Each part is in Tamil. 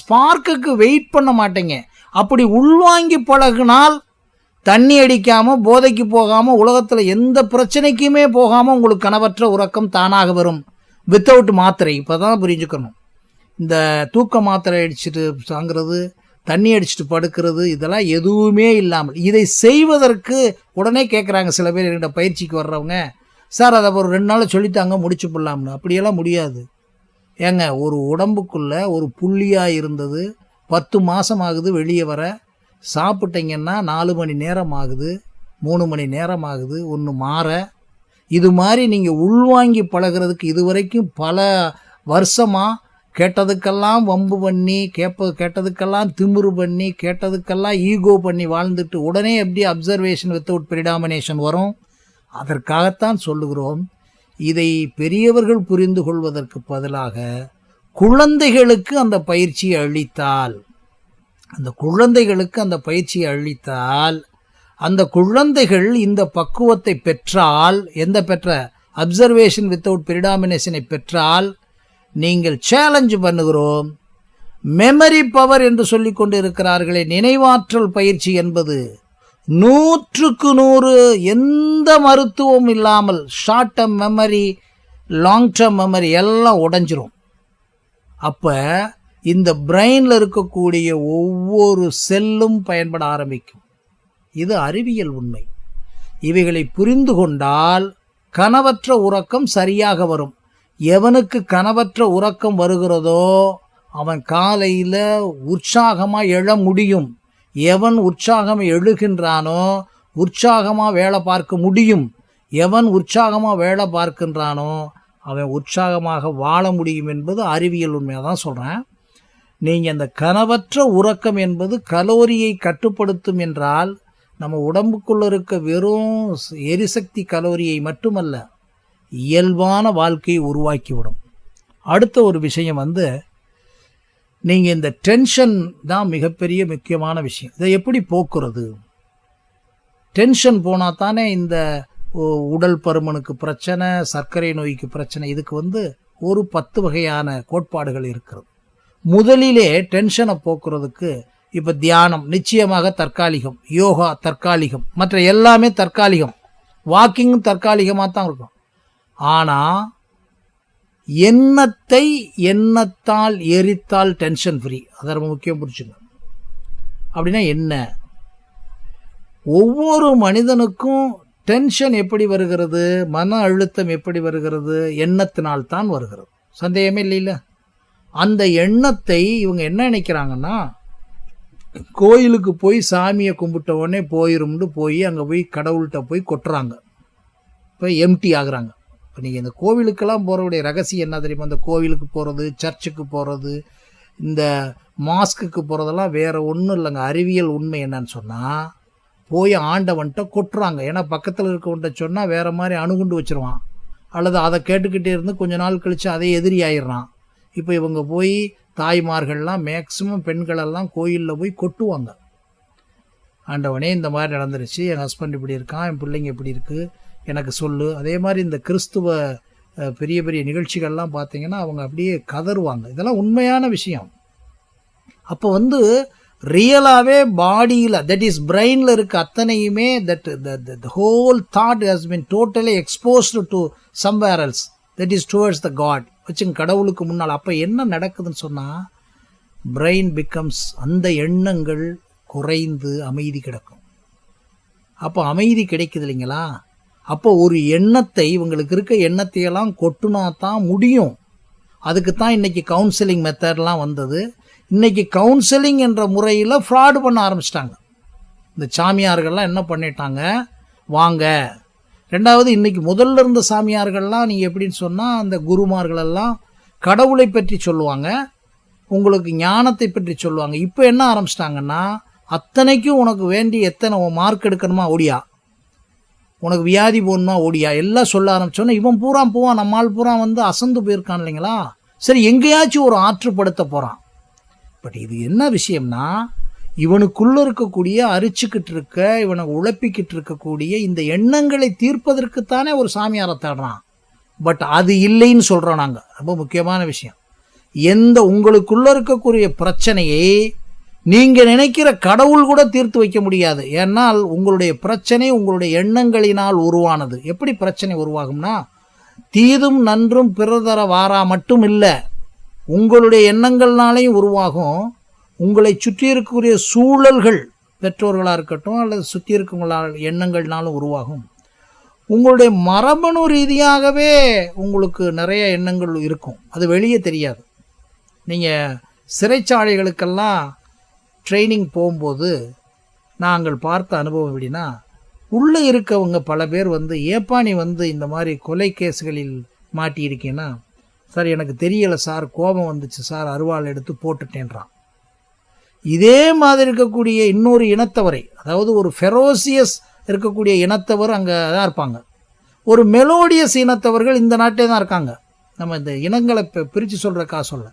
ஸ்பார்க்குக்கு வெயிட் பண்ண மாட்டேங்க. அப்படி உள்வாங்கி பழகினால் தண்ணி அடிக்காமல் போதைக்கு போகாமல் உலகத்தில் எந்த பிரச்சனைக்குமே போகாமல் உங்களுக்கு கனவற்ற உறக்கம் தானாக வரும், வித்தவுட் மாத்திரை. இப்போ தான் புரிஞ்சுக்கணும். இந்த தூக்க மாத்திரை அடிச்சுட்டு சாங்கிறது, தண்ணி அடிச்சுட்டு படுக்கிறது, இதெல்லாம் எதுவுமே இல்லாமல் இதை செய்வதற்கு உடனே கேட்குறாங்க சில பேர் என்கிட்ட பயிற்சிக்கு வர்றவங்க, சார் அதை ஒரு 2 நாள் சொல்லித்தாங்க முடிச்சு போடலாம்னு. அப்படியெல்லாம் முடியாது. ஏங்க, ஒரு உடம்புக்குள்ளே ஒரு புள்ளியாக இருந்தது 10 மாதம் ஆகுது வெளியே வர. சாப்பிட்டீங்கன்னா 4 மணி நேரம் ஆகுது, 3 மணி நேரம் ஆகுது ஒன்று மாற. இது மாதிரி நீங்கள் உள்வாங்கி பழகிறதுக்கு இதுவரைக்கும் பல வருஷமாக கேட்டதுக்கெல்லாம் வம்பு பண்ணி, கேட்டதுக்கெல்லாம் திமிரு பண்ணி, கேட்டதுக்கெல்லாம் ஈகோ பண்ணி வாழ்ந்துட்டு உடனே எப்படி அப்சர்வேஷன் வித்தவுட் பிரிடாமினேஷன் வரும்? அதற்காகத்தான் சொல்லுகிறோம், இதை பெரியவர்கள் புரிந்து கொள்வதற்கு பதிலாக குழந்தைகளுக்கு அந்த பயிற்சியை அளித்தால், அந்த குழந்தைகள் இந்த பக்குவத்தை பெற்றால், அப்சர்வேஷன் வித்தவுட் பிரிடாமினேஷனை பெற்றால், நீங்கள் சேலஞ்ச் பண்ணுகிறோம். மெமரி பவர் என்று சொல்லிக் கொண்டு இருக்கிறார்களே, நினைவாற்றல் பயிற்சி என்பது 100க்கு 100 எந்த மருத்துவம் இல்லாமல் short term memory, long term memory எல்லாம் உடைஞ்சிரும். அப்போ இந்த பிரெயினில் இருக்கக்கூடிய ஒவ்வொரு செல்லும் பயன்பட ஆரம்பிக்கும். இது அறிவியல் உண்மை. இவைகளை புரிந்து கொண்டால் கனவற்ற உறக்கம் சரியாக வரும். எவனுக்கு கனவற்ற உறக்கம் வருகிறதோ அவன் காலையில் உற்சாகமாக எழ முடியும். எவன் உற்சாகம் எழுகின்றானோ உற்சாகமாக வேலை பார்க்க முடியும். எவன் உற்சாகமாக வேலை பார்க்கின்றானோ அவன் உற்சாகமாக வாழ முடியும் என்பது அறிவியல் உண்மையாக தான் சொல்கிறேன். நீங்கள் அந்த கனவற்ற உறக்கம் என்பது கலோரியை கட்டுப்படுத்தும் என்றால், நம்ம உடம்புக்குள்ளே இருக்க வெறும் எரிசக்தி கலோரியை மட்டுமல்ல, இயல்பான வாழ்க்கையை உருவாக்கிவிடும். அடுத்த ஒரு விஷயம் நீங்கள் இந்த டென்ஷன் தான் மிகப்பெரிய முக்கியமான விஷயம். இதை எப்படி போக்குறது? டென்ஷன் போனால் தானே இந்த உடல் பருமனுக்கு பிரச்சனை, சர்க்கரை நோய்க்கு பிரச்சனை. இதுக்கு ஒரு 10 வகையான கோட்பாடுகள் இருக்கிறது. முதலிலே டென்ஷனை போக்குறதுக்கு இப்போ தியானம் நிச்சயமாக தற்காலிகம், யோகா தற்காலிகம், மற்ற எல்லாமே தற்காலிகம், வாக்கிங்கும் தற்காலிகமாக தான் இருக்கும். ஆனால் எண்ணத்தால் எரித்தால் டென்ஷன் ஃப்ரீ. அதை ரொம்ப முக்கியம் புரிச்சுங்க. அப்படின்னா என்ன? ஒவ்வொரு மனிதனுக்கும் டென்ஷன் எப்படி வருகிறது, மன அழுத்தம் எப்படி வருகிறது? எண்ணத்தினால்தான் வருகிறது, சந்தேகமே இல்லைல்ல. அந்த எண்ணத்தை இவங்க என்ன நினைக்கிறாங்கன்னா, கோயிலுக்கு போய் சாமியை கும்பிட்ட உடனே போயிரும்னு போய் அங்கே போய் கடவுள்கிட்ட போய் கொட்டுறாங்க. இப்போ எம்டி ஆகுறாங்க. இப்போ நீங்கள் இந்த கோவிலுக்கெல்லாம் போகிறவுடைய ரகசியம் என்ன தெரியுமா? இந்த கோவிலுக்கு போகிறது, சர்ச்சுக்கு போகிறது, இந்த மாஸ்க்குக்கு போகிறதெல்லாம் வேறு ஒன்றும் இல்லைங்க. அறிவியல் உண்மை என்னன்னு சொன்னால், போய் ஆண்டவன்கிட்ட கொட்டுறாங்க. ஏன்னா பக்கத்தில் இருக்கவன்ட்ட சொன்னால் வேறு மாதிரி அணுகுண்டு வச்சுருவான், அல்லது அதை கேட்டுக்கிட்டே இருந்து கொஞ்ச நாள் கழித்து அதே எதிரி ஆயிடுறான். இப்போ இவங்க போய் தாய்மார்கள்லாம் மேக்சிமம் பெண்களெல்லாம் கோயிலில் போய் கொட்டுவாங்க. ஆண்டவனே இந்த மாதிரி நடந்துருச்சு, என் ஹஸ்பண்ட் இப்படி இருக்கான், என் பிள்ளைங்க இப்படி இருக்குது, எனக்கு சொல்லு. அதே மாதிரி இந்த கிறிஸ்துவ பெரிய பெரிய நிகழ்ச்சிகள்லாம் பார்த்தீங்கன்னா அவங்க அப்படியே கதறுவாங்க. இதெல்லாம் உண்மையான விஷயம். அப்போ ரியலாகவே பாடியில், தட் இஸ் பிரெயினில் இருக்க அத்தனையுமே, that whole thought has been totally exposed to somewhere else, that is towards the God, வச்சுங்க கடவுளுக்கு முன்னால். அப்போ என்ன நடக்குதுன்னு சொன்னால், பிரெயின் பிகம்ஸ், அந்த எண்ணங்கள் குறைந்து அமைதி கிடக்கும். அப்போ அமைதி கிடைக்குது இல்லைங்களா? அப்போ ஒரு எண்ணத்தை, இவங்களுக்கு இருக்க எண்ணத்தையெல்லாம் கொட்டுனா தான் முடியும். அதுக்கு தான் இன்றைக்கி கவுன்சிலிங் மெத்தட்லாம் வந்தது. இன்றைக்கி கவுன்சிலிங் என்ற முறையில் ஃப்ராடு பண்ண ஆரம்பிச்சிட்டாங்க. இந்த சாமியார்கள்லாம் என்ன பண்ணிட்டாங்க, வாங்க. ரெண்டாவது, இன்றைக்கி முதல்ல இருந்த சாமியார்கள்லாம் நீங்கள் எப்படின்னு சொன்னால், அந்த குருமார்களெல்லாம் கடவுளை பற்றி சொல்லுவாங்க, உங்களுக்கு ஞானத்தை பற்றி சொல்லுவாங்க. இப்போ என்ன ஆரம்பிச்சிட்டாங்கன்னா, அத்தனைக்கும் உனக்கு வேண்டி எத்தனை மார்க் எடுக்கணுமா ஓடியா, உனக்கு வியாதி போகணுமா ஓடியா, எல்லாம் சொல்ல ஆரம்பித்தோன்னா இவன் போவான், நம்மால் பூரா அசந்து போயிருக்கான் இல்லைங்களா? சரி, எங்கேயாச்சும் ஒரு ஆற்றுப்படுத்த போகிறான். பட் இது என்ன விஷயம்னா, இவனுக்குள்ளே இருக்கக்கூடிய அரிச்சுக்கிட்டு இருக்க, இவனை உழப்பிக்கிட்டு இருக்கக்கூடிய இந்த எண்ணங்களை தீர்ப்பதற்குத்தானே ஒரு சாமியாரை தேடுறான். பட் அது இல்லைன்னு சொல்கிறோம் நாங்கள். ரொம்ப முக்கியமான விஷயம். உங்களுக்குள்ள இருக்கக்கூடிய பிரச்சனையை நீங்க நினைக்கிற கடவுள் கூட தீர்த்து வைக்க முடியாது. ஏன்னால் உங்களுடைய பிரச்சனை உங்களுடைய எண்ணங்களினால் உருவானது. எப்படி பிரச்சனை உருவாகும்னா, தீதும் நன்றும் பிறதர வாரா மட்டும் இல்லை, உங்களுடைய எண்ணங்கள்னாலையும் உருவாகும். உங்களை சுற்றி இருக்கக்கூடிய சூழல்கள், பெற்றோர்களாக இருக்கட்டும் அல்லது சுற்றி இருக்கவங்களால் எண்ணங்கள்னாலும் உருவாகும். உங்களுடைய மரபணு ரீதியாகவே உங்களுக்கு நிறைய எண்ணங்கள் இருக்கும், அது வெளியே தெரியாது. நீங்கள் சிறைச்சாலைகளுக்கெல்லாம் ட்ரைனிங் போகும்போது நாங்கள் பார்த்த அனுபவம் எப்படின்னா, உள்ளே இருக்கவங்க பல பேர் ஏப்பா நீ இந்த மாதிரி கொலை கேஸுகளில் மாட்டியிருக்கேன்னா, சார் எனக்கு தெரியலை சார், கோபம் வந்துச்சு சார், அருவாள் எடுத்து போட்டுட்டேன்றான். இதே மாதிரி இருக்கக்கூடிய இன்னொரு இனத்தவரை, அதாவது ஒரு ஃபெரோசியஸ் இருக்கக்கூடிய இனத்தவர் அங்கே தான் இருப்பாங்க. ஒரு மெலோடியஸ் இனத்தவர்கள் இந்த நாட்டிலே தான் இருக்காங்க. நம்ம இந்த இனங்களை பிரித்து சொல்கிறக்கா சொல்ல,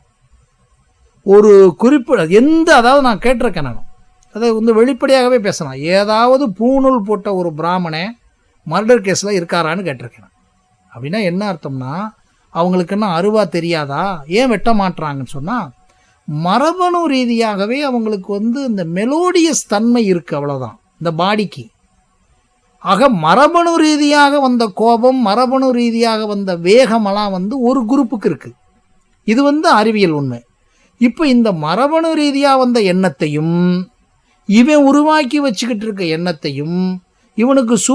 ஒரு குறிப்பிட அதாவது நான் கேட்டிருக்கேன், நான் அதை வெளிப்படையாகவே பேசலாம். ஏதாவது பூணூல் போட்ட ஒரு பிராமணே மர்டர் கேஸில் இருக்காரான்னு கேட்டிருக்கேன். அப்படின்னா என்ன அர்த்தம்னா, அவங்களுக்கு என்ன அருவா தெரியாதா, ஏன் வெட்ட மாட்டுறாங்கன்னு சொன்னால், மரபணு ரீதியாகவே அவங்களுக்கு இந்த மெலோடியஸ் தன்மை இருக்குது, அவ்வளோதான் இந்த பாடிக்கு. ஆக மரபணு ரீதியாக வந்த கோபம், மரபணு ரீதியாக வந்த வேகமெல்லாம் ஒரு குரூப்புக்கு இருக்குது. இது அறிவியல் உண்மை. இப்போ இந்த மரபணு ரீதியாக வந்த எண்ணத்தையும் இவன் உருவாக்கி வச்சுக்கிட்டு இருக்க எண்ணத்தையும் இவனுக்கு